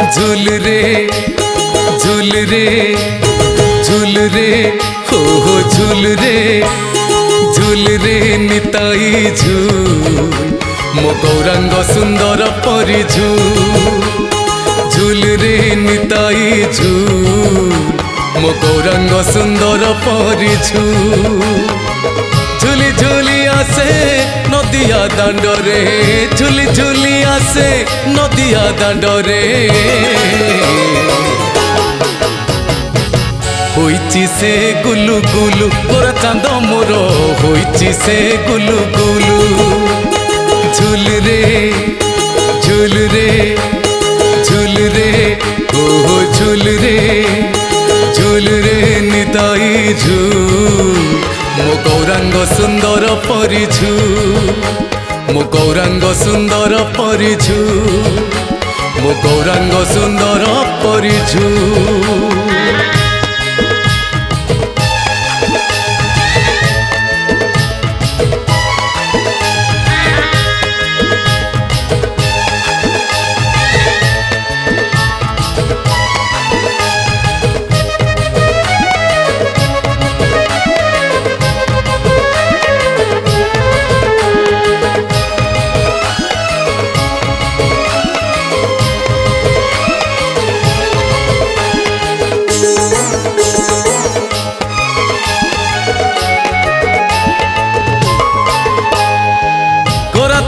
झूल रे झूल रे झूल रे हो झूल रे निताई झूल मो गौरांग सुंदर परी झूल रे निताई झूल मो गौरांग सुंदर परी झूली झूली आसे नदिया दांडरे झूली झूली आसे नदिया दांडरे होइची से गुलु गुलु गोरा चांद मोर होइची से गुलु गुलु झूल रे झूल रे झूल रे हो झूल रे निताई झूल मो गौरांग सुंदर परी मो गौरांग सुंदर परी मो गौरांग सुंदर परी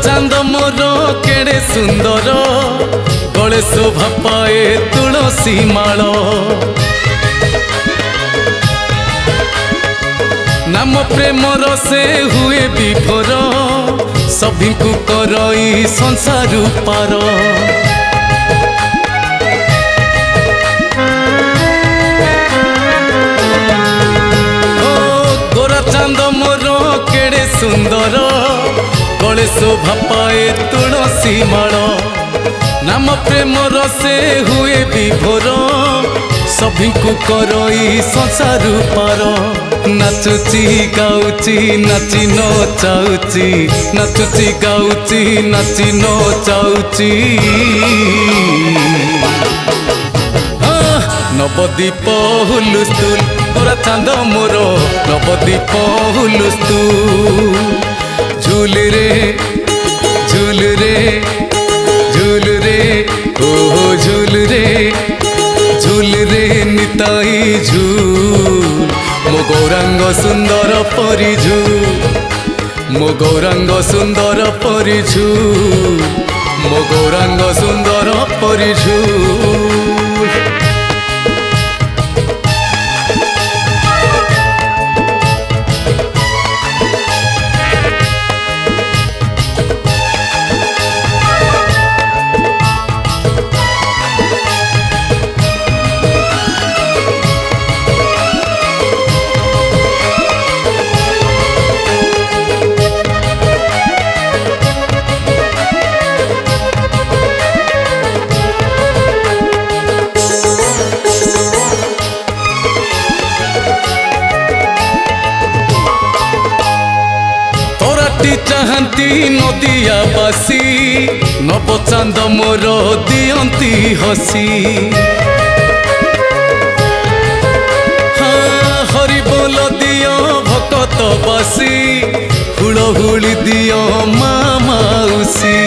चांद मोर केड़े सुंदर गले शोभा पाए तुलसी माल नाम प्रेमर से हुए विभोर सभी को करई संसार पार गोरा चांद मोर केड़े सुंदर गले शोभा पाए तुलसी माल नाम प्रेमर से हुए विभोर सभी को करई संसार पार नाचुची गाउची नाची नचाउची नाचुची गाउची नाची नचाउची नवदीप हुलुस्तुल गोरा चांद मोर नवदीप हुलुस्तुल झूल रे झूल रे झूल रे हो झूल रे निताई झूल मो गौरांग सुंदर परी मो गौरांग सुंदर परी मो गौरांग सुंदर परी चाहती नदिया बासी नव चांद मोर दियंती हसी हाँ हरि बोल दियो भकत बासी हुड़हुड़ी दियो माँ माउसी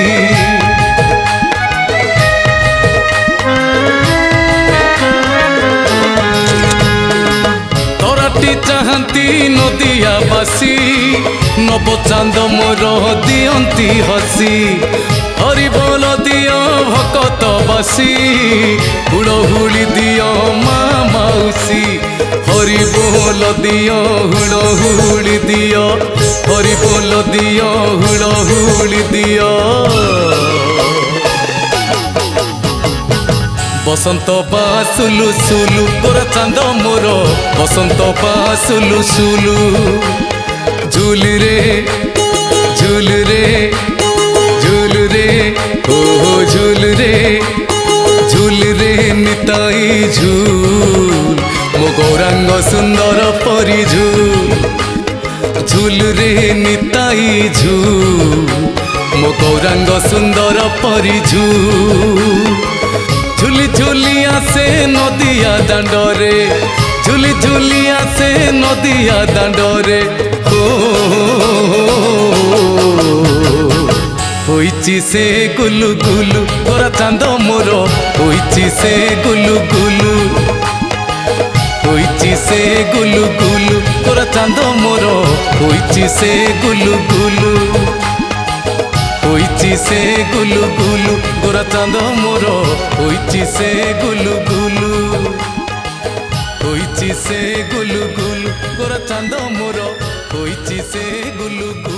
तोराटी चाहती नदिया बासी नव चांद मोर दियंती हसी हरि बोल दियो भकत बासी हुड़हुड़ी दियो माँ माउसी हरि बोल दियो हुड़हुड़ी दियो हरि बोल दियो हुड़हुड़ी दियो बसंत बासुलु सुलु गोरा चांद मोर बसंत बासुलु सुलु झूल रे झूल रे झूल रे हो झूल रे निताई झूल मो गौरांग सुंदर परी झूल रे निताई झूल मो गौरांग सुंदर परी ঝুলি ঝুলি আসে নদিয়া দাণ্ডরে ঝুলি ঝুলি আসে নদিয়া দাণ্ডরে হইছি সে গুলু গুলু গোরা চাঁদ মোর হইছি সে গুলু গুলু হইছি সে গুলু গুলু গোরা চাঁদ মোর হইছি সে গুলু গুলু হইছি সে গুলু গুলু গোরা চাঁদ মোর হইছি সে গুলু গুলু হইছি সে গুলু গুলু গোরা চাঁদ মোর হইছি সে গুলু গুলু।